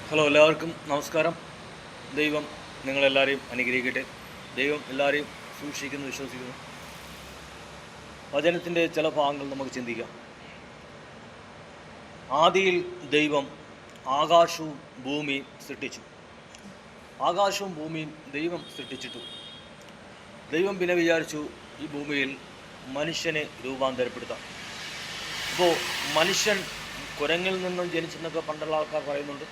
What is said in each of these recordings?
Hello, എല്ലാവർക്കും നമസ്കാരം. ദൈവം നിങ്ങളെല്ലാവരെയും അനുഗ്രഹിക്കട്ടെ. ദൈവം എല്ലാവരെയും സൂക്ഷിക്കുന്നു, വിശ്വസിക്കുന്നു. വചനത്തിൻ്റെ ചില ഭാഗങ്ങൾ നമുക്ക് ചിന്തിക്കാം. ആദിയിൽ ദൈവം ആകാശവും ഭൂമിയും സൃഷ്ടിച്ചു. ആകാശവും ഭൂമിയും ദൈവം സൃഷ്ടിച്ചിട്ടു. ദൈവം പിന്നെ വിചാരിച്ചു ഈ ഭൂമിയിൽ മനുഷ്യനെ രൂപാന്തരപ്പെടുത്താം. അപ്പോൾ മനുഷ്യൻ കുരങ്ങിൽ നിന്നും ജനിച്ചെന്നൊക്കെ പണ്ടുള്ള ആൾക്കാർ പറയുന്നുണ്ട്.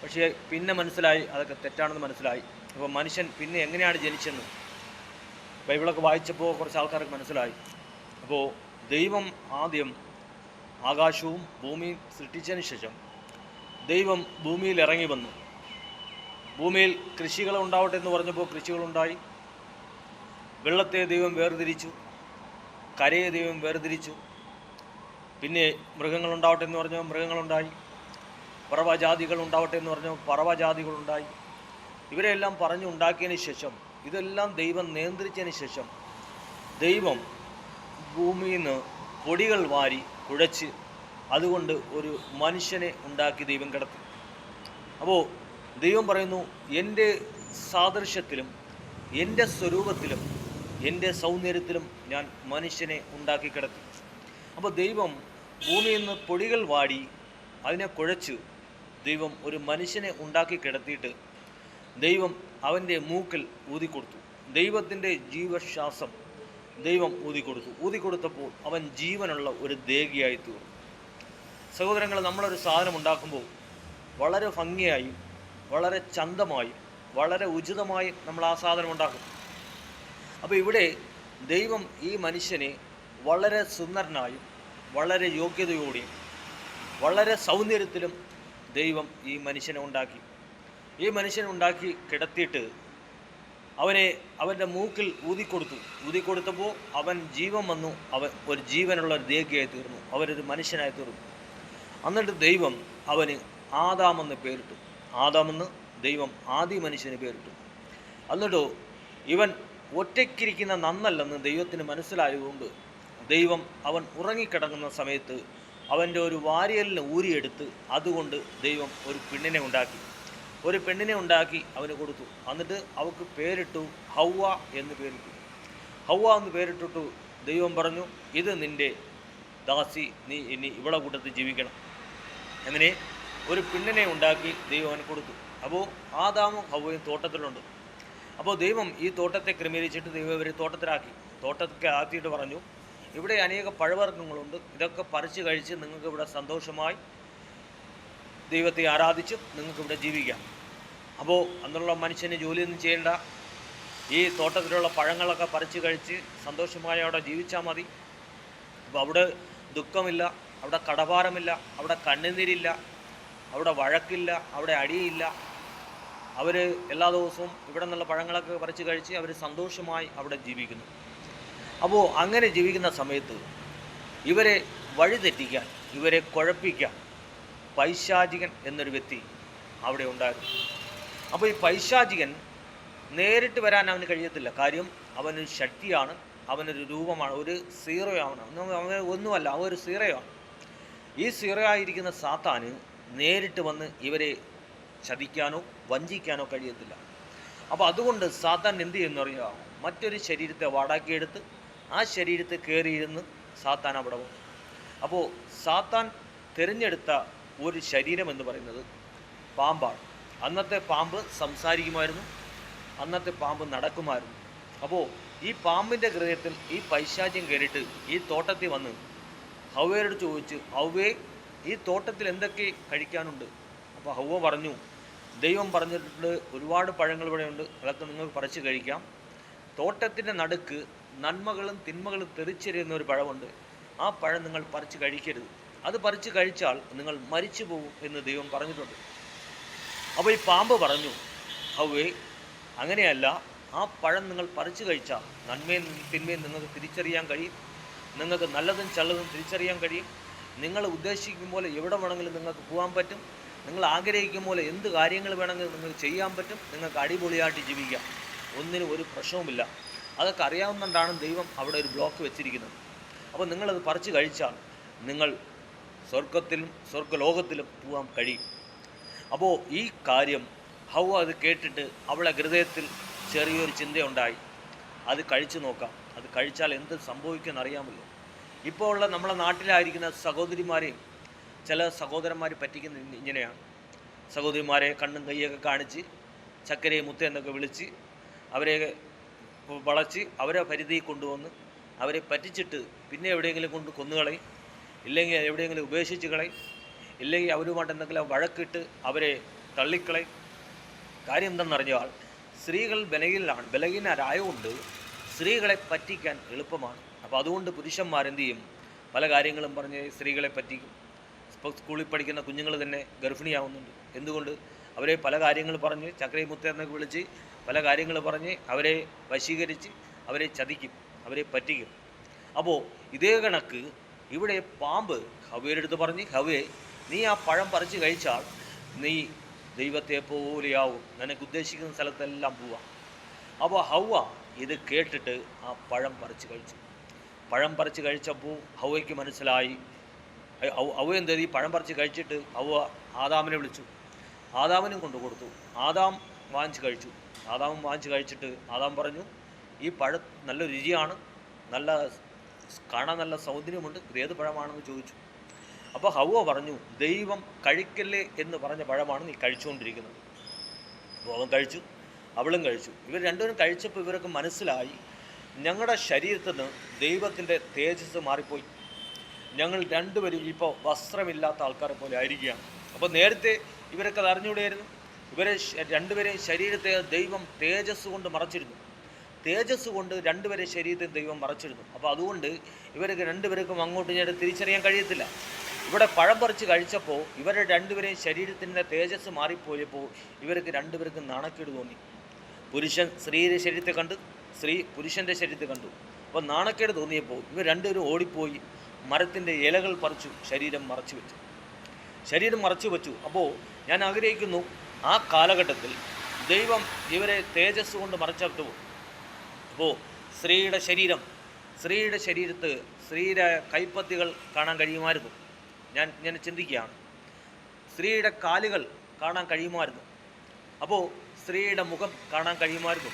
പക്ഷേ പിന്നെ മനസ്സിലായി അതൊക്കെ തെറ്റാണെന്ന് മനസ്സിലായി. അപ്പോൾ മനുഷ്യൻ പിന്നെ എങ്ങനെയാണ് ജനിച്ചെന്ന് ബൈബിളൊക്കെ വായിച്ചപ്പോൾ കുറച്ച് ആൾക്കാർക്ക് മനസ്സിലായി. അപ്പോൾ ദൈവം ആദ്യം ആകാശവും ഭൂമിയും സൃഷ്ടിച്ചതിന് ശേഷം ദൈവം ഭൂമിയിൽ ഇറങ്ങി വന്നു. ഭൂമിയിൽ കൃഷികൾ ഉണ്ടാവട്ടെ എന്ന് പറഞ്ഞപ്പോൾ കൃഷികളുണ്ടായി. വെള്ളത്തെ ദൈവം വേർതിരിച്ചു, കരയെ ദൈവം വേർതിരിച്ചു. പിന്നെ മൃഗങ്ങളുണ്ടാവട്ടെ എന്ന് പറഞ്ഞപ്പോൾ മൃഗങ്ങളുണ്ടായി. പറവജാതികൾ ഉണ്ടാവട്ടെ എന്ന് പറഞ്ഞു, പറവജാതികളുണ്ടായി. ഇവരെല്ലാം ഉണ്ടാക്കിയതിന് ശേഷം, ഇതെല്ലാം ദൈവം നിയന്ത്രിച്ചതിന് ശേഷം ദൈവം ഭൂമിയിൽ നിന്ന് പൊടികൾ വാരി കുഴച്ച് അതുകൊണ്ട് ഒരു മനുഷ്യനെ ഉണ്ടാക്കി ദൈവം കിടത്തി. അപ്പോൾ ദൈവം പറയുന്നു, എൻ്റെ സാദൃശ്യത്തിലും എൻ്റെ സ്വരൂപത്തിലും എൻ്റെ സൗന്ദര്യത്തിലും ഞാൻ മനുഷ്യനെ ഉണ്ടാക്കി കിടത്തി. അപ്പോൾ ദൈവം ഭൂമിയിൽ നിന്ന് പൊടികൾ വാടി അതിനെ കുഴച്ച് ദൈവം ഒരു മനുഷ്യനെ ഉണ്ടാക്കി കിടത്തിയിട്ട് ദൈവം അവൻ്റെ മൂക്കിൽ ഊതിക്കൊടുത്തു. ദൈവത്തിൻ്റെ ജീവശ്വാസം ദൈവം ഊതിക്കൊടുത്തപ്പോൾ അവൻ ജീവനുള്ള ഒരു ദേഹിയായി തീർന്നു. സഹോദരങ്ങൾ, നമ്മളൊരു സാധനം ഉണ്ടാക്കുമ്പോൾ വളരെ ഭംഗിയായും വളരെ ചന്തമായും വളരെ ഉചിതമായും നമ്മൾ ആ സാധനം ഉണ്ടാക്കും. അപ്പോൾ ഇവിടെ ദൈവം ഈ മനുഷ്യനെ വളരെ സുന്ദരനായും വളരെ യോഗ്യതയോടെയും വളരെ സൗന്ദര്യത്തിലും ദൈവം ഈ മനുഷ്യനെ ഉണ്ടാക്കി. ഈ മനുഷ്യനെ ഉണ്ടാക്കി കിടത്തിയിട്ട് അവൻ്റെ മൂക്കിൽ ഊതിക്കൊടുത്തപ്പോൾ അവൻ ജീവൻ വന്നു. അവൻ ഒരു ജീവനുള്ള ഒരു ദേഹിയായി തീർന്നു. അവരൊരു മനുഷ്യനായി തീർന്നു. എന്നിട്ട് ദൈവം അവന് ആദാമെന്ന് പേരിട്ടു. ആദാമെന്ന് ദൈവം ആദ്യ മനുഷ്യന് പേരിട്ടു. എന്നിട്ടോ ഇവൻ ഒറ്റയ്ക്കിരിക്കുന്ന നന്നല്ലെന്ന് ദൈവത്തിന് മനസ്സിലായതുകൊണ്ട് ദൈവം അവൻ ഉറങ്ങിക്കിടങ്ങുന്ന സമയത്ത് അവൻ്റെ ഒരു വാരിയലിനെ ഊരിയെടുത്ത് അതുകൊണ്ട് ദൈവം ഒരു പെണ്ണിനെ ഉണ്ടാക്കി അവന് കൊടുത്തു. എന്നിട്ട് അവൾക്ക് പേരിട്ടു ഹൗവ എന്ന് പേരിട്ടു. ഹൗവ എന്ന് പേരിട്ടിട്ടു ദൈവം പറഞ്ഞു, ഇത് നിൻ്റെ ദാസി, നീ ഇനി ഇവളെ കൂട്ടത്തിൽ ജീവിക്കണം. അങ്ങനെ ഒരു പെണ്ണിനെ ഉണ്ടാക്കി ദൈവം അവന് കൊടുത്തു. അപ്പോൾ ആദാമും ഹൗവയും തോട്ടത്തിലുണ്ട്. അപ്പോൾ ദൈവം ഈ തോട്ടത്തെ ക്രമീകരിച്ചിട്ട് ദൈവം ഇവരെ തോട്ടത്തിൽ ആക്കിയിട്ട് പറഞ്ഞു, ഇവിടെ അനേക പഴവർഗ്ഗങ്ങളുണ്ട്, ഇതൊക്കെ പറിച്ച് കഴിച്ച് നിങ്ങൾക്ക് ഇവിടെ സന്തോഷമായി ദൈവത്തെ ആരാധിച്ച് നിങ്ങൾക്കിവിടെ ജീവിക്കാം. അപ്പോൾ അന്നുള്ള മനുഷ്യന് ജോലിയൊന്നും ചെയ്യേണ്ട, ഈ തോട്ടത്തിലുള്ള പഴങ്ങളൊക്കെ പറിച്ച് കഴിച്ച് സന്തോഷമായി അവിടെ ജീവിച്ചാൽ മതി. അപ്പോൾ അവിടെ ദുഃഖമില്ല, അവിടെ കടഭാരമില്ല, അവിടെ കണ്ണുനീരില്ല, അവിടെ വഴക്കില്ല, അവിടെ അടിയില്ല. അവർ എല്ലാ ദിവസവും ഇവിടെ നിന്നുള്ള പഴങ്ങളൊക്കെ പറിച്ച് കഴിച്ച് അവർ സന്തോഷമായി അവിടെ ജീവിക്കുന്നു. അപ്പോൾ അങ്ങനെ ജീവിക്കുന്ന സമയത്ത് ഇവരെ വഴിതെറ്റിക്കാൻ, ഇവരെ കുഴപ്പിക്കാൻ പൈശാചികൻ എന്നൊരു വ്യക്തി അവിടെ ഉണ്ടായിരുന്നു. അപ്പോൾ ഈ പൈശാചികൻ നേരിട്ട് വരാൻ അവന് കഴിയത്തില്ല. കാര്യം അവനൊരു ശക്തിയാണ്, അവനൊരു രൂപമാണ്, ഒരു സീറോയാണ്. അവൻ ഒന്നുമല്ല, അവൻ ഒരു സീറോയാണ്. ഈ സീറോയായിരിക്കുന്ന സാത്താന് നേരിട്ട് വന്ന് ഇവരെ ചതിക്കാനോ വഞ്ചിക്കാനോ കഴിയത്തില്ല. അപ്പോൾ അതുകൊണ്ട് സാത്താൻ എന്ത് ചെയ്യുമെന്ന് പറയുക, മറ്റൊരു ശരീരത്തെ വാടാക്കിയെടുത്ത് ആ ശരീരത്തെ കയറിയിരുന്ന് സാത്താൻ അവിടെ വന്നു. അപ്പോൾ സാത്താൻ തിരഞ്ഞെടുത്ത ഒരു ശരീരം എന്ന് പറയുന്നത് പാമ്പാണ്. അന്നത്തെ പാമ്പ് സംസാരിക്കുമായിരുന്നു, അന്നത്തെ പാമ്പ് നടക്കുമായിരുന്നു. അപ്പോൾ ഈ പാമ്പിൻ്റെ ഹൃദയത്തിൽ ഈ പൈശാചികം കയറിയിട്ട് ഈ തോട്ടത്തിൽ വന്ന് ഹൗവയോട് ചോദിച്ചു, ഹൗവേ, ഈ തോട്ടത്തിൽ എന്തൊക്കെ കഴിക്കാനുണ്ട്? അപ്പോൾ ഹൗവ പറഞ്ഞു, ദൈവം പറഞ്ഞിട്ടുണ്ട് ഒരുപാട് പഴങ്ങൾ ഇവിടെയുണ്ട്, അതൊക്കെ നിങ്ങൾക്ക് പറിച്ച് കഴിക്കാം. തോട്ടത്തിൻ്റെ നടുക്ക് നന്മകളും തിന്മകളും തെറിച്ചെറിയുന്ന ഒരു പഴമുണ്ട്, ആ പഴം നിങ്ങൾ പറിച്ച് കഴിക്കരുത്, അത് പറിച്ച് കഴിച്ചാൽ നിങ്ങൾ മരിച്ചു പോകും എന്ന് ദൈവം പറഞ്ഞിട്ടുണ്ട്. അപ്പോൾ ഈ പാമ്പ് പറഞ്ഞു, ഹൗവേ, അങ്ങനെയല്ല, ആ പഴം നിങ്ങൾ പറിച്ച് കഴിച്ചാൽ നന്മയും തിന്മയും നിങ്ങൾക്ക് തിരിച്ചറിയാൻ കഴിയും, നിങ്ങൾക്ക് നല്ലതും ചള്ളതും തിരിച്ചറിയാൻ കഴിയും, നിങ്ങൾ ഉദ്ദേശിക്കും പോലെ എവിടെ വേണമെങ്കിലും നിങ്ങൾക്ക് പോകാൻ പറ്റും, നിങ്ങൾ ആഗ്രഹിക്കും പോലെ എന്ത് കാര്യങ്ങൾ വേണമെങ്കിലും നിങ്ങൾക്ക് ചെയ്യാൻ പറ്റും, നിങ്ങൾക്ക് അടിപൊളിയായിട്ട് ജീവിക്കാം, ഒന്നിനും ഒരു പ്രശ്നവുമില്ല. അതൊക്കെ അറിയാവുന്നതുകൊണ്ടാണ് ദൈവം അവിടെ ഒരു ബ്ലോക്ക് വെച്ചിരിക്കുന്നത്. അപ്പോൾ നിങ്ങളത് പറിച്ച് കഴിച്ചാൽ നിങ്ങൾ സ്വർഗത്തിലും സ്വർഗലോകത്തിലും പോകാൻ കഴിയും. അപ്പോൾ ഈ കാര്യം ഹൗവ അത് കേട്ടിട്ട് അവളെ ഹൃദയത്തിൽ ചെറിയൊരു ചിന്തയുണ്ടായി, അത് കഴിച്ചു നോക്കാം, അത് കഴിച്ചാൽ എന്ത് സംഭവിക്കുമെന്ന് അറിയാമല്ലോ. ഇപ്പോൾ ഉള്ള നമ്മളെ നാട്ടിലായിരിക്കുന്ന സഹോദരിമാരെയും ചില സഹോദരന്മാർ പറ്റിക്കുന്ന ഇങ്ങനെയാണ്. സഹോദരിമാരെ കണ്ണും കൈയൊക്കെ കാണിച്ച് ചക്കരയെ മുത്ത എന്നൊക്കെ വിളിച്ച് അവരെ വളച്ച് അവരെ പരിധിയിൽ കൊണ്ടുവന്ന് അവരെ പറ്റിച്ചിട്ട് പിന്നെ എവിടെയെങ്കിലും കൊണ്ട് കൊന്നുകളയും, ഇല്ലെങ്കിൽ എവിടെയെങ്കിലും ഉപേക്ഷിച്ച് കളയും, ഇല്ലെങ്കിൽ അവരുമായിട്ട് എന്തെങ്കിലും വഴക്കിട്ട് അവരെ തള്ളിക്കളയും. കാര്യം എന്തെന്നറിഞ്ഞാൽ സ്ത്രീകൾ ബലഹീനരായതുകൊണ്ട് സ്ത്രീകളെ പറ്റിക്കാൻ എളുപ്പമാണ്. അപ്പോൾ അതുകൊണ്ട് പുരുഷന്മാരെന്ത് ചെയ്യും, പല കാര്യങ്ങളും പറഞ്ഞ് സ്ത്രീകളെ പറ്റിക്കും. ഇപ്പോൾ സ്കൂളിൽ പഠിക്കുന്ന കുഞ്ഞുങ്ങൾ തന്നെ ഗർഭിണിയാവുന്നുണ്ട്. എന്തുകൊണ്ട്? അവരെ പല കാര്യങ്ങൾ പറഞ്ഞ് ചക്രയെ മുത്തേന്നൊക്കെ വിളിച്ച് പല കാര്യങ്ങൾ പറഞ്ഞ് അവരെ വശീകരിച്ച് അവരെ ചതിക്കും, അവരെ പറ്റിക്കും. അപ്പോൾ ഇതേ കണക്ക് ഇവിടെ പാമ്പ് ഹവ്വയുടെ അടുത്ത് പറഞ്ഞ്, ഹവ്വേ, നീ ആ പഴം പറിച്ച് കഴിച്ചാൽ നീ ദൈവത്തെ പോലെയാവും, നിനക്ക് ഉദ്ദേശിക്കുന്ന സ്ഥലത്തെല്ലാം പോവാം. അപ്പോൾ ഹവ്വ ഇത് കേട്ടിട്ട് ആ പഴം പറിച്ച് കഴിച്ചു. പഴം പറിച്ച് കഴിച്ചപ്പോൾ ഹവ്വയ്ക്ക് മനസ്സിലായി. ഹവ്വ എന്ത് ചെയ്തു? ഈ പഴം പറിച്ച് കഴിച്ചിട്ട് ഹവ്വ ആദാമിനെ വിളിച്ചു, ആദാമിനും കൊണ്ടു കൊടുത്തു. ആദാം വാങ്ങിച്ച് കഴിച്ചു. ആദാമും വാങ്ങിച്ച് കഴിച്ചിട്ട് ആദാം പറഞ്ഞു, ഈ പഴം നല്ല രുചിയാണ്, കാണാൻ നല്ല സൗന്ദര്യമുണ്ട്, ഇത് ഏത് പഴമാണെന്ന് ചോദിച്ചു. അപ്പോൾ ഹവ്വ പറഞ്ഞു, ദൈവം കഴിക്കല്ലേ എന്ന് പറഞ്ഞ പഴമാണ് നീ കഴിച്ചുകൊണ്ടിരിക്കുന്നത്. അപ്പോൾ അവൻ കഴിച്ചു, അവളും കഴിച്ചു. ഇവർ രണ്ടുപേരും കഴിച്ചപ്പോൾ ഇവർക്ക് മനസ്സിലായി, ഞങ്ങളുടെ ശരീരത്തിൽ നിന്ന് ദൈവത്തിൻ്റെ തേജസ് മാറിപ്പോയി, ഞങ്ങൾ രണ്ടുപേരും ഇപ്പോൾ വസ്ത്രമില്ലാത്ത ആൾക്കാരെ പോലെ ആയിരിക്കുകയാണ്. അപ്പോൾ നേരത്തെ ഇവരൊക്കെ അത് അറിഞ്ഞുകൂടെയായിരുന്നു. ഇവരെ രണ്ടുപേരെയും ശരീരത്തെ ദൈവം തേജസ് കൊണ്ട് മറച്ചിരുന്നു, തേജസ് കൊണ്ട് രണ്ടുപേരെ ശരീരത്തെ ദൈവം മറച്ചിരുന്നു. അപ്പോൾ അതുകൊണ്ട് ഇവർക്ക് രണ്ടുപേർക്കും അങ്ങോട്ടും ഇങ്ങോട്ട് തിരിച്ചറിയാൻ കഴിയത്തില്ല. ഇവിടെ പഴം പറിച്ച് കഴിച്ചപ്പോൾ ഇവരുടെ രണ്ടുപേരെയും ശരീരത്തിൻ്റെ തേജസ് മാറിപ്പോയപ്പോൾ ഇവർക്ക് രണ്ടുപേർക്കും നാണക്കേട് തോന്നി. പുരുഷൻ സ്ത്രീയുടെ ശരീരത്തെ കണ്ടു, സ്ത്രീ പുരുഷൻ്റെ ശരീരത്തെ കണ്ടു. അപ്പോൾ നാണക്കേട് തോന്നിയപ്പോൾ ഇവർ രണ്ടുപേരും ഓടിപ്പോയി മരത്തിൻ്റെ ഇലകൾ പറിച്ചു ശരീരം മറച്ചു വെച്ചു. അപ്പോൾ ഞാൻ ആഗ്രഹിക്കുന്നു, ആ കാലഘട്ടത്തിൽ ദൈവം ഇവരെ തേജസ് കൊണ്ട് മറച്ചു. അപ്പോൾ സ്ത്രീയുടെ ശരീരത്ത് സ്ത്രീയുടെ കൈപ്പത്തികൾ കാണാൻ കഴിയുമായിരുന്നു. ഞാൻ ചിന്തിക്കുകയാണ്, സ്ത്രീയുടെ കാലുകൾ കാണാൻ കഴിയുമായിരുന്നു. അപ്പോൾ സ്ത്രീയുടെ മുഖം കാണാൻ കഴിയുമായിരുന്നു.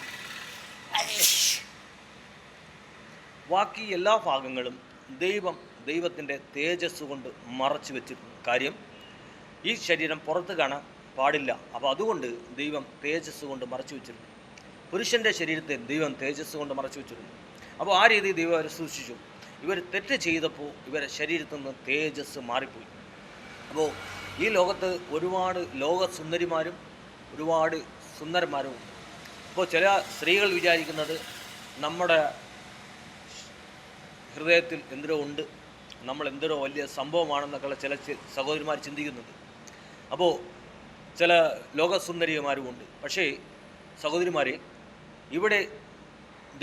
ബാക്കി എല്ലാ ഭാഗങ്ങളും ദൈവത്തിൻ്റെ തേജസ് കൊണ്ട് മറച്ചു വെച്ചിരുന്നു. കാര്യം ഈ ശരീരം പുറത്ത് കാണാൻ പാടില്ല. അപ്പോൾ അതുകൊണ്ട് ദൈവം തേജസ് കൊണ്ട് മറച്ചു വെച്ചിരുന്നു. പുരുഷൻ്റെ ശരീരത്തെ ദൈവം തേജസ് കൊണ്ട് മറച്ചു വെച്ചിരുന്നു. അപ്പോൾ ആ രീതിയിൽ ദൈവം അവരെ സൂക്ഷിച്ചു. ഇവർ തെറ്റ് ചെയ്തപ്പോൾ ഇവരുടെ ശരീരത്തിൽ നിന്ന് തേജസ് മാറിപ്പോയി. അപ്പോൾ ഈ ലോകത്ത് ഒരുപാട് ലോകസുന്ദരിമാരും ഒരുപാട് സുന്ദരന്മാരും ഉണ്ട്. അപ്പോൾ ചില സ്ത്രീകൾ വിചാരിക്കുന്നത് നമ്മുടെ ഹൃദയത്തിൽ എന്തിനോ ഉണ്ട്, നമ്മൾ എന്തിനോ വലിയ സംഭവമാണെന്നൊക്കെയുള്ള ചില സഹോദരിമാർ ചിന്തിക്കുന്നുണ്ട്. അപ്പോൾ ചില ലോകസുന്ദരിമാരുമുണ്ട്. പക്ഷേ സഹോദരിമാരെ, ഇവിടെ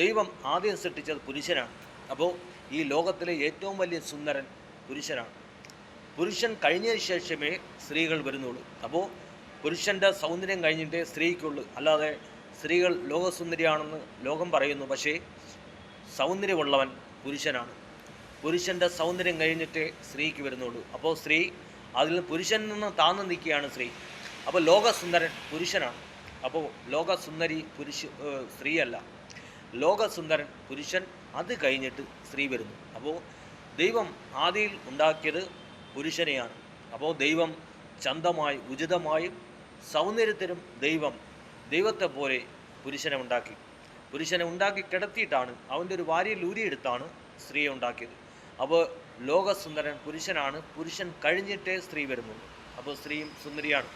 ദൈവം ആദ്യം സൃഷ്ടിച്ചത് പുരുഷനാണ്. അപ്പോൾ ഈ ലോകത്തിലെ ഏറ്റവും വലിയ സുന്ദരൻ പുരുഷനാണ്. പുരുഷൻ കഴിഞ്ഞതിന് ശേഷമേ സ്ത്രീകൾ വരുന്നുള്ളൂ. അപ്പോൾ പുരുഷൻ്റെ സൗന്ദര്യം കഴിഞ്ഞിട്ടേ സ്ത്രീക്കുള്ളൂ. അല്ലാതെ സ്ത്രീകൾ ലോകസുന്ദരിയാണെന്ന് ലോകം പറയുന്നു, പക്ഷേ സൗന്ദര്യമുള്ളവൻ പുരുഷനാണ്. പുരുഷൻ്റെ സൗന്ദര്യം കഴിഞ്ഞിട്ടേ സ്ത്രീക്ക് വരുന്നുള്ളൂ. അപ്പോൾ സ്ത്രീ അതിൽ പുരുഷനിൽ നിന്ന് താഴ്ന്നു നിൽക്കുകയാണ് സ്ത്രീ. അപ്പോൾ ലോകസുന്ദരൻ പുരുഷനാണ്. അപ്പോൾ ലോകസുന്ദരി സ്ത്രീയല്ല, ലോകസുന്ദരൻ പുരുഷൻ, അത് കഴിഞ്ഞിട്ട് സ്ത്രീ വരുന്നു. അപ്പോൾ ദൈവം ആദിയിൽ ഉണ്ടാക്കിയത് പുരുഷനെയാണ്. അപ്പോൾ ദൈവം ചന്തമായി ഉചിതമായും സൗന്ദര്യത്തിനും ദൈവത്തെ പോലെ പുരുഷനെ ഉണ്ടാക്കി കിടത്തിയിട്ടാണ് അവൻ്റെ ഒരു വാരിയിൽ ഊരിയെടുത്താണ് സ്ത്രീയെ ഉണ്ടാക്കിയത്. അപ്പോൾ ലോകസുന്ദരൻ പുരുഷനാണ്. പുരുഷൻ കഴിഞ്ഞിട്ടേ സ്ത്രീ വരുന്നുള്ളൂ. അപ്പോൾ സ്ത്രീയും സുന്ദരിയാണ്.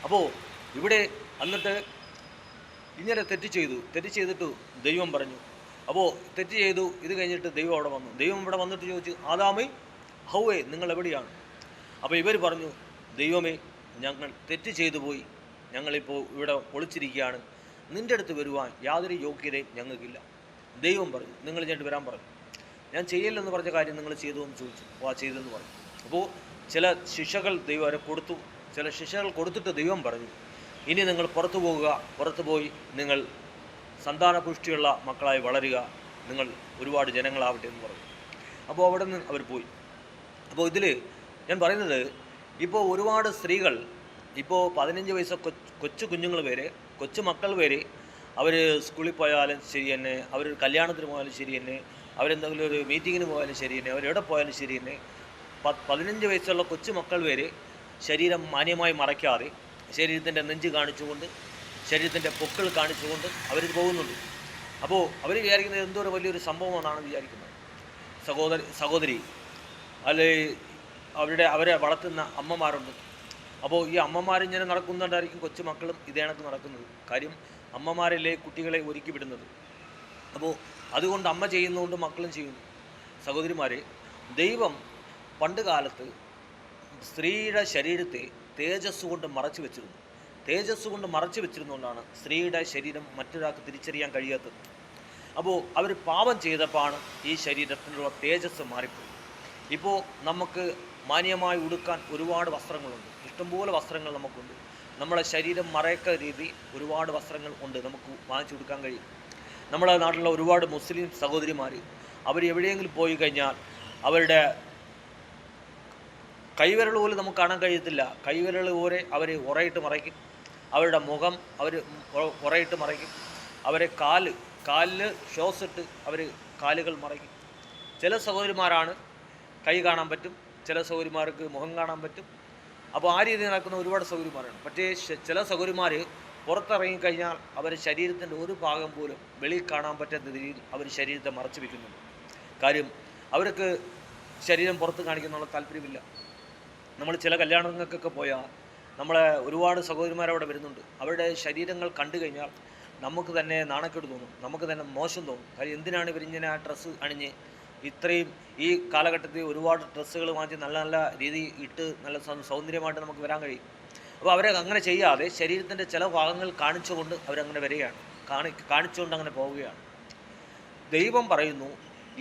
അപ്പോൾ ഇവിടെ എന്നിട്ട് ഇങ്ങനെ തെറ്റ് ചെയ്തിട്ട് ദൈവം പറഞ്ഞു. അപ്പോൾ തെറ്റ് ചെയ്തു, ഇത് കഴിഞ്ഞിട്ട് ദൈവം അവിടെ വന്നു. ദൈവം ഇവിടെ വന്നിട്ട് ചോദിച്ചു, ആദാമേ, ഹൗവേ, നിങ്ങൾ എവിടെയാണ്? അപ്പോൾ ഇവർ പറഞ്ഞു, ദൈവമേ, ഞങ്ങൾ തെറ്റ് ചെയ്തു പോയി, ഞങ്ങളിപ്പോൾ ഇവിടെ ഒളിച്ചിരിക്കുകയാണ്, നിൻ്റെ അടുത്ത് വരുവാൻ യാതൊരു യോഗ്യതയും ഞങ്ങൾക്കില്ല. ദൈവം പറഞ്ഞു, നിങ്ങൾ ഇങ്ങോട്ട് വരാൻ പറഞ്ഞു. ഞാൻ ചെയ്യില്ലെന്ന് പറഞ്ഞ കാര്യം നിങ്ങൾ ചെയ്തു എന്ന് ചോദിച്ചു. അപ്പോൾ ആ ചെയ്തെന്ന് പറഞ്ഞു. അപ്പോൾ ചില ശിക്ഷകൾ ദൈവം അവരെ കൊടുത്തു. ചില ശിക്ഷകൾ കൊടുത്തിട്ട് ദൈവം പറഞ്ഞു, ഇനി നിങ്ങൾ പുറത്തു പോയി നിങ്ങൾ സന്താനപുഷ്ടിയുള്ള മക്കളായി വളരുക, നിങ്ങൾ ഒരുപാട് ജനങ്ങളാവട്ടെ എന്ന് പറഞ്ഞു. അപ്പോൾ അവിടെ നിന്ന് അവർ പോയി. അപ്പോൾ ഇതിൽ ഞാൻ പറയുന്നത്, ഇപ്പോൾ ഒരുപാട് സ്ത്രീകൾ ഇപ്പോൾ 15 വയസ്സ് കൊച്ചു കുഞ്ഞുങ്ങൾ വരെ, കൊച്ചു മക്കൾ വരെ അവർ സ്കൂളിൽ പോയാലും ശരി തന്നെ, അവർ കല്യാണത്തിന് പോയാലും ശരി തന്നെ, അവരെന്തെങ്കിലും ഒരു മീറ്റിങ്ങിന് പോയാലും ശരി തന്നെ, അവരെവിടെ പോയാലും ശരി തന്നെ, 15 വയസ്സുള്ള കൊച്ചു മക്കൾ വരെ ശരീരം മാന്യമായി മറയ്ക്കാതെ ശരീരത്തിൻ്റെ നെഞ്ച് കാണിച്ചുകൊണ്ട്, ശരീരത്തിൻ്റെ പൊക്കിൾ കാണിച്ചുകൊണ്ട് അവർ പോകുന്നുണ്ട്. അപ്പോൾ അവർ വിചാരിക്കുന്നത് എന്തോ ഒരു വലിയൊരു സംഭവമെന്നാണ് വിചാരിക്കുന്നത്. സഹോദരി അല്ലെ അവരെ വളർത്തുന്ന അമ്മമാരുണ്ട്. അപ്പോൾ ഈ അമ്മമാരിങ്ങനെ നടക്കുന്നുണ്ടായിരിക്കും കൊച്ചു മക്കളും ഇതേ കണക്ക് നടക്കുന്നത്. കാര്യം അമ്മമാരല്ലേ കുട്ടികളെ ഒരുക്കി വിടുന്നത്. അപ്പോൾ അതുകൊണ്ട് അമ്മ ചെയ്യുന്നതുകൊണ്ട് മക്കളും ചെയ്യുന്നു. സഹോദരിമാരെ, ദൈവം പണ്ട് കാലത്ത് സ്ത്രീയുടെ ശരീരത്തെ തേജസ് കൊണ്ട് മറച്ചു വെച്ചിരുന്നു. തേജസ് കൊണ്ട് മറച്ചു വെച്ചിരുന്നുകൊണ്ടാണ് സ്ത്രീയുടെ ശരീരം മറ്റൊരാൾക്ക് തിരിച്ചറിയാൻ കഴിയാത്തത്. അപ്പോൾ അവർ പാപം ചെയ്തപ്പോഴാണ് ഈ ശരീരത്തിലുള്ള തേജസ് മാറിപ്പോയി. ഇപ്പോൾ നമുക്ക് മാന്യമായി ഉടുക്കാൻ ഒരുപാട് വസ്ത്രങ്ങളുണ്ട്, ഇഷ്ടംപോലെ വസ്ത്രങ്ങൾ നമുക്കുണ്ട്. നമ്മളെ ശരീരം മറയക്ക രീതി ഒരുപാട് വസ്ത്രങ്ങൾ ഉണ്ട്, നമുക്ക് വാങ്ങിച്ചു കൊടുക്കാൻ കഴിയും. നമ്മുടെ നാട്ടിലുള്ള ഒരുപാട് മുസ്ലിം സഹോദരിമാർ അവർ എവിടെയെങ്കിലും പോയി കഴിഞ്ഞാൽ അവരുടെ കൈവിരൽ പോലും നമുക്ക് കാണാൻ കഴിയത്തില്ല. കൈവിരൽ പോലെ അവർ ഉറയിട്ട് മറയ്ക്കും, അവരുടെ മുഖം അവർ ഉറയിട്ട് മറയ്ക്കും, അവരെ കാലിൽ ഷോസ് ഇട്ട് അവർ കാലുകൾ മറയ്ക്കും. ചില സഹോദരിമാരാണ് കൈ കാണാൻ പറ്റും, ചില സഹോദരിമാർക്ക് മുഖം കാണാൻ പറ്റും. അപ്പോൾ ആ രീതിയിൽ നടക്കുന്ന ഒരുപാട് സഹോദരിമാരാണ്. പക്ഷേ ചില സഹോദരിമാർ പുറത്തിറങ്ങിക്കഴിഞ്ഞാൽ അവർ ശരീരത്തിൻ്റെ ഒരു ഭാഗം പോലും വെളിയിൽ കാണാൻ പറ്റാത്ത രീതിയിൽ അവർ ശരീരത്തെ മറച്ചു വയ്ക്കുന്നുണ്ട്. കാര്യം അവർക്ക് ശരീരം പുറത്ത് കാണിക്കാനുള്ള താല്പര്യമില്ല. നമ്മൾ ചില കല്യാണങ്ങൾക്കൊക്കെ പോയാൽ നമ്മളെ ഒരുപാട് സഹോദരിമാരവിടെ വരുന്നുണ്ട്. അവരുടെ ശരീരങ്ങൾ കണ്ടു കഴിഞ്ഞാൽ നമുക്ക് തന്നെ നാണക്കേട് തോന്നും, നമുക്ക് തന്നെ മോശം തോന്നും. കാര്യം എന്തിനാണ് ഇവരിങ്ങനെ ആ ഡ്രസ്സ് അണിഞ്ഞ് ഇത്രയും ഈ കാലഘട്ടത്തിൽ ഒരുപാട് ഡ്രസ്സുകൾ വാങ്ങിച്ച് നല്ല നല്ല രീതി ഇട്ട് നല്ല സൗന്ദര്യമായിട്ട് നമുക്ക് വരാൻ കഴിയും. അപ്പോൾ അവരെ അങ്ങനെ ചെയ്യാതെ ശരീരത്തിൻ്റെ ചില ഭാഗങ്ങൾ കാണിച്ചുകൊണ്ട് അവരങ്ങനെ വരികയാണ്, കാണിച്ചുകൊണ്ട് അങ്ങനെ പോവുകയാണ്. ദൈവം പറയുന്നു,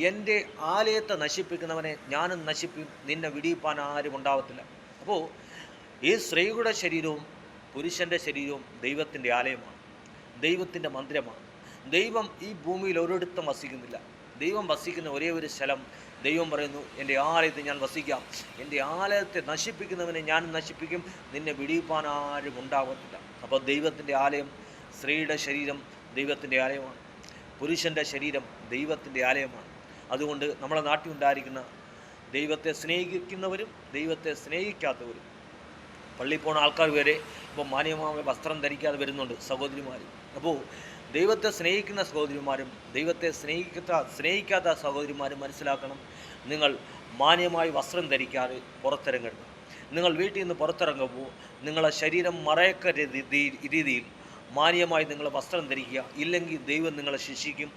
എൻ്റെ ആലയത്തെ നശിപ്പിക്കുന്നവനെ ഞാനും നശിപ്പിക്കും, നിന്നെ വിടിയിപ്പാൻ ആരും ഉണ്ടാവത്തില്ല. അപ്പോൾ ഈ സ്ത്രീയുടെ ശരീരവും പുരുഷൻ്റെ ശരീരവും ദൈവത്തിൻ്റെ ആലയമാണ്, ദൈവത്തിൻ്റെ മന്ദിരമാണ്. ദൈവം ഈ ഭൂമിയിൽ ഒരിടത്തും വസിക്കുന്നില്ല. ദൈവം വസിക്കുന്ന ഒരേ ഒരു സ്ഥലം, ദൈവം പറയുന്നു, എൻ്റെ ആലയത്തെ ഞാൻ വസിക്കാം, എൻ്റെ ആലയത്തെ നശിപ്പിക്കുന്നവനെ ഞാൻ നശിപ്പിക്കും, നിന്നെ വിടിയിപ്പാൻ ആരും ഉണ്ടാവത്തില്ല. അപ്പോൾ ദൈവത്തിൻ്റെ ആലയം, സ്ത്രീയുടെ ശരീരം ദൈവത്തിൻ്റെ ആലയമാണ്, പുരുഷൻ്റെ ശരീരം ദൈവത്തിൻ്റെ ആലയമാണ്. അതുകൊണ്ട് നമ്മുടെ നാട്ടിൽ ഉണ്ടായിരിക്കുന്ന ദൈവത്തെ സ്നേഹിക്കുന്നവരും ദൈവത്തെ സ്നേഹിക്കാത്തവരും, പള്ളിയിൽ പോകുന്ന ആൾക്കാർ വരെ ഇപ്പോൾ മാന്യമായ വസ്ത്രം ധരിക്കാതെ വരുന്നുണ്ട് സഹോദരിമാർ. അപ്പോൾ ദൈവത്തെ സ്നേഹിക്കുന്ന സഹോദരിമാരും ദൈവത്തെ സ്നേഹിക്കാത്ത സഹോദരിമാരും മനസ്സിലാക്കണം, നിങ്ങൾ മാന്യമായി വസ്ത്രം ധരിക്കാതെ പുറത്തിറങ്ങരുത്. നിങ്ങൾ വീട്ടിൽ നിന്ന് പുറത്തിറങ്ങുമ്പോൾ നിങ്ങളെ ശരീരം മറയക്ക രീതിയിൽ മാന്യമായി നിങ്ങൾ വസ്ത്രം ധരിക്കുക. ഇല്ലെങ്കിൽ ദൈവം നിങ്ങളെ ശിക്ഷിക്കും,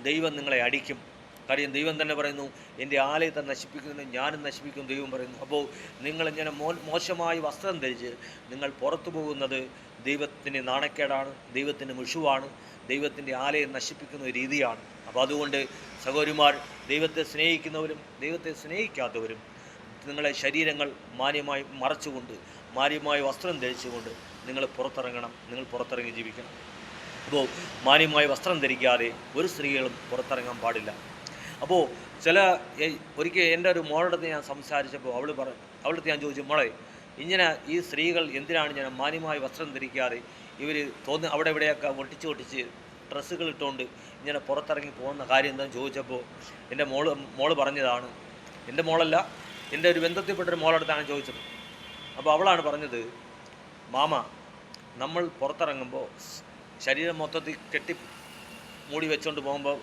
ദൈവം നിങ്ങളെ അടിക്കും. കാര്യം ദൈവം തന്നെ പറയുന്നു, എൻ്റെ ആലയത്തെ നശിപ്പിക്കുന്നതിന് ഞാനും നശിപ്പിക്കും ദൈവം പറയുന്നു. അപ്പോൾ നിങ്ങളിങ്ങനെ മോശമായി വസ്ത്രം ധരിച്ച് നിങ്ങൾ പുറത്തു പോകുന്നത് ദൈവത്തിൻ്റെ നാണക്കേടാണ്, ദൈവത്തിൻ്റെ മുഷുവാണ്, ദൈവത്തിൻ്റെ ആലയം നശിപ്പിക്കുന്ന രീതിയാണ്. അപ്പോൾ അതുകൊണ്ട് സഹോദരിമാർ, ദൈവത്തെ സ്നേഹിക്കുന്നവരും ദൈവത്തെ സ്നേഹിക്കാത്തവരും നിങ്ങളെ ശരീരങ്ങൾ മാന്യമായി മറച്ചുകൊണ്ട് മാന്യമായ വസ്ത്രം ധരിച്ചുകൊണ്ട് നിങ്ങൾ പുറത്തിറങ്ങണം, നിങ്ങൾ പുറത്തിറങ്ങി ജീവിക്കണം. അപ്പോൾ മാന്യമായ വസ്ത്രം ധരിക്കാതെ ഒരു സ്ത്രീകളും പുറത്തിറങ്ങാൻ പാടില്ല. അപ്പോൾ ഒരിക്കൽ എൻ്റെ ഒരു മോളടുത്ത് ഞാൻ സംസാരിച്ചപ്പോൾ അവളടുത്ത് ഞാൻ ചോദിച്ചു, മോളെ ഇങ്ങനെ ഈ സ്ത്രീകൾ എന്തിനാണ് ഞാൻ മാന്യമായ വസ്ത്രം ധരിക്കാതെ ഇവർ അവിടെ ഇവിടെയൊക്കെ ഒട്ടിച്ച് ഡ്രസ്സുകൾ ഇട്ടുകൊണ്ട് ഇങ്ങനെ പുറത്തിറങ്ങി പോകുന്ന കാര്യം എന്താണെന്ന് ചോദിച്ചപ്പോൾ എൻ്റെ മോള് പറഞ്ഞതാണ്, എൻ്റെ മോളല്ല, എൻ്റെ ഒരു ബന്ധത്തിൽപ്പെട്ടൊരു മോളടുത്താണ് ചോദിച്ചത്. അപ്പോൾ അവളാണ് പറഞ്ഞത്, മാമ, നമ്മൾ പുറത്തിറങ്ങുമ്പോൾ ശരീരം മൊത്തത്തിൽ കെട്ടി മൂടി വെച്ചുകൊണ്ട് പോകുമ്പോൾ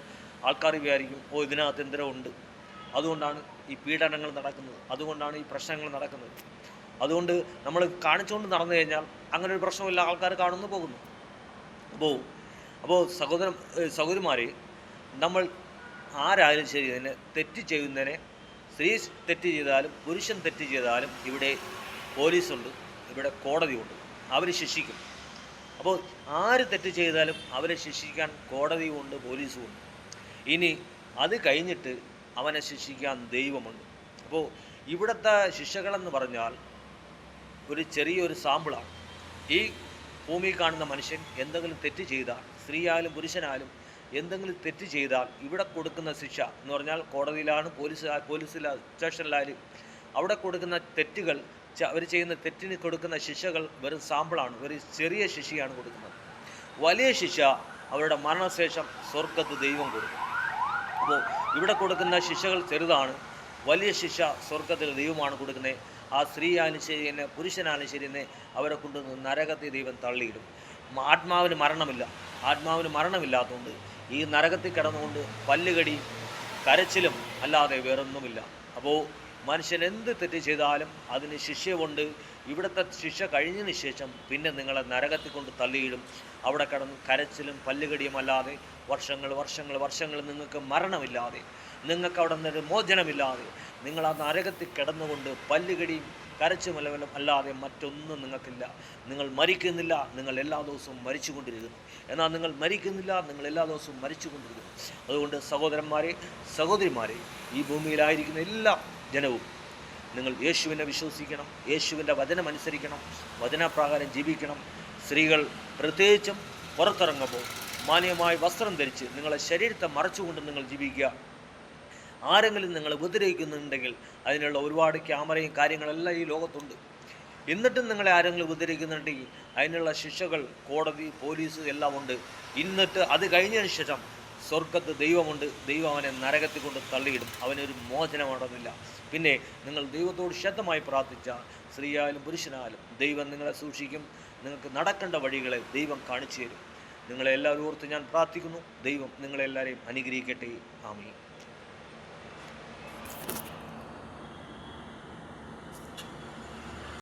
ആൾക്കാർ വിചാരിക്കും, ഓ ഇതിനകത്ത് എന്തെങ്കിലും ഉണ്ട്, അതുകൊണ്ടാണ് ഈ പീഡനങ്ങൾ നടക്കുന്നത്, അതുകൊണ്ടാണ് ഈ പ്രശ്നങ്ങൾ നടക്കുന്നത്. അതുകൊണ്ട് നമ്മൾ കാണിച്ചുകൊണ്ട് നടന്നു കഴിഞ്ഞാൽ അങ്ങനെ ഒരു പ്രശ്നമില്ല, ആൾക്കാർ കാണുന്നു പോകുന്നു. അപ്പോൾ സഹോദരിമാരെ, നമ്മൾ ആരായാലും ശരി തന്നെ തെറ്റ് ചെയ്യുന്നതിനെ, സ്ത്രീ തെറ്റ് ചെയ്താലും പുരുഷൻ തെറ്റ് ചെയ്താലും ഇവിടെ പോലീസുണ്ട്, ഇവിടെ കോടതിയുണ്ട്, അവർ ശിക്ഷിക്കും. അപ്പോൾ ആര് തെറ്റ് ചെയ്താലും അവരെ ശിക്ഷിക്കാൻ കോടതിയുമുണ്ട്, പോലീസുമുണ്ട്. ഇനി അത് കഴിഞ്ഞിട്ട് അവനെ ശിക്ഷിക്കാൻ ദൈവമുണ്ട്. അപ്പോൾ ഇവിടുത്തെ ശിക്ഷകളെന്ന് പറഞ്ഞാൽ ഒരു ചെറിയൊരു സാമ്പിളാണ്. ഈ ഭൂമിയിൽ കാണുന്ന മനുഷ്യൻ എന്തെങ്കിലും തെറ്റ് ചെയ്താൽ, സ്ത്രീയായാലും പുരുഷനായാലും എന്തെങ്കിലും തെറ്റ് ചെയ്താൽ ഇവിടെ കൊടുക്കുന്ന ശിക്ഷ എന്ന് പറഞ്ഞാൽ കോടതിയിലാണ്, പോലീസിലാണ്, സ്റ്റേഷനിലായാലും അവിടെ കൊടുക്കുന്ന തെറ്റുകൾ അവർ ചെയ്യുന്ന തെറ്റിന് കൊടുക്കുന്ന ശിക്ഷകൾ വെറും സാമ്പിളാണ്, വെറും ചെറിയ ശിക്ഷയാണ് കൊടുക്കുന്നത്. വലിയ ശിക്ഷ അവരുടെ മരണശേഷം സ്വർഗത്ത് ദൈവം കൊടുക്കും. അപ്പോൾ ഇവിടെ കൊടുക്കുന്ന ശിക്ഷകൾ ചെറുതാണ്, വലിയ ശിക്ഷ സ്വർഗത്തിൽ ദൈവമാണ് കൊടുക്കുന്നത്. ആ സ്ത്രീയാലും ശരി തന്നെ പുരുഷനാലും ശരി തന്നെ അവരെ കൊണ്ട് നരകത്തെ ദൈവം തള്ളിയിടും. ആത്മാവിന് മരണമില്ല. ആത്മാവിന് മരണമില്ലാത്തതുകൊണ്ട് ഈ നരകത്തിൽ കിടന്നുകൊണ്ട് പല്ലുകടി കരച്ചിലും അല്ലാതെ വേറൊന്നുമില്ല. അപ്പോൾ മനുഷ്യൻ എന്ത് തെറ്റ് ചെയ്താലും അതിന് ശിക്ഷയുണ്ട്. ഇവിടുത്തെ ശിക്ഷ കഴിഞ്ഞതിന് ശേഷം പിന്നെ നിങ്ങളെ നരകത്തിൽ കൊണ്ട് തള്ളിയിടും. അവിടെ കിടന്ന് കരച്ചിലും പല്ലുകടിയും അല്ലാതെ വർഷങ്ങൾ നിങ്ങൾക്ക് മരണമില്ലാതെ, നിങ്ങൾക്ക് അവിടെ നിന്നൊരു മോചനമില്ലാതെ, നിങ്ങൾ ആ നരകത്തിൽ കിടന്നുകൊണ്ട് പല്ലുകടിയും കരച്ചുമലവലും അല്ലാതെ മറ്റൊന്നും നിങ്ങൾക്കില്ല. നിങ്ങൾ മരിക്കുന്നില്ല, നിങ്ങൾ എല്ലാ ദിവസവും മരിച്ചുകൊണ്ടിരിക്കുന്നു. എന്നാൽ നിങ്ങൾ മരിക്കുന്നില്ല, നിങ്ങൾ എല്ലാ ദിവസവും മരിച്ചുകൊണ്ടിരിക്കുന്നു. അതുകൊണ്ട് സഹോദരന്മാരെ, സഹോദരിമാരെ, ഈ ഭൂമിയിലായിരിക്കുന്ന എല്ലാ ജനവും നിങ്ങൾ യേശുവിനെ വിശ്വസിക്കണം, യേശുവിൻ്റെ വചനം അനുസരിക്കണം, വചനപ്രകാരം ജീവിക്കണം. സ്ത്രീകൾ പ്രത്യേകിച്ചും പുറത്തിറങ്ങുമ്പോൾ മാന്യമായ വസ്ത്രം ധരിച്ച് നിങ്ങളെ ശരീരത്തെ മറച്ചുകൊണ്ട് നിങ്ങൾ ജീവിക്കുക. ആരെങ്കിലും നിങ്ങൾ ഉപദ്രവിക്കുന്നുണ്ടെങ്കിൽ അതിനുള്ള ഒരുപാട് ക്യാമറയും കാര്യങ്ങളെല്ലാം ഈ ലോകത്തുണ്ട്. എന്നിട്ടും നിങ്ങളെ ആരെങ്കിലും ഉപദ്രവിക്കുന്നുണ്ടെങ്കിൽ അതിനുള്ള ശിക്ഷകൾ കോടതി, പോലീസ് എല്ലാം ഉണ്ട്. എന്നിട്ട് അത് കഴിഞ്ഞതിന് ശേഷം സ്വർഗത്ത് ദൈവമുണ്ട്. ദൈവം അവനെ നരകത്തിൽ കൊണ്ട് തള്ളിയിടും. അവനൊരു മോചനമുണ്ടെന്നില്ല. പിന്നെ നിങ്ങൾ ദൈവത്തോട് ശക്തമായി പ്രാർത്ഥിച്ച സ്ത്രീയായാലും പുരുഷനായാലും ദൈവം നിങ്ങളെ സൂക്ഷിക്കും. നിങ്ങൾക്ക് നടക്കേണ്ട വഴികളെ ദൈവം കാണിച്ചു തരും. നിങ്ങളെല്ലാവരും ഓർത്ത് ഞാൻ പ്രാർത്ഥിക്കുന്നു. ദൈവം നിങ്ങളെല്ലാവരെയും അനുഗ്രഹിക്കട്ടെ. ആമേൻ.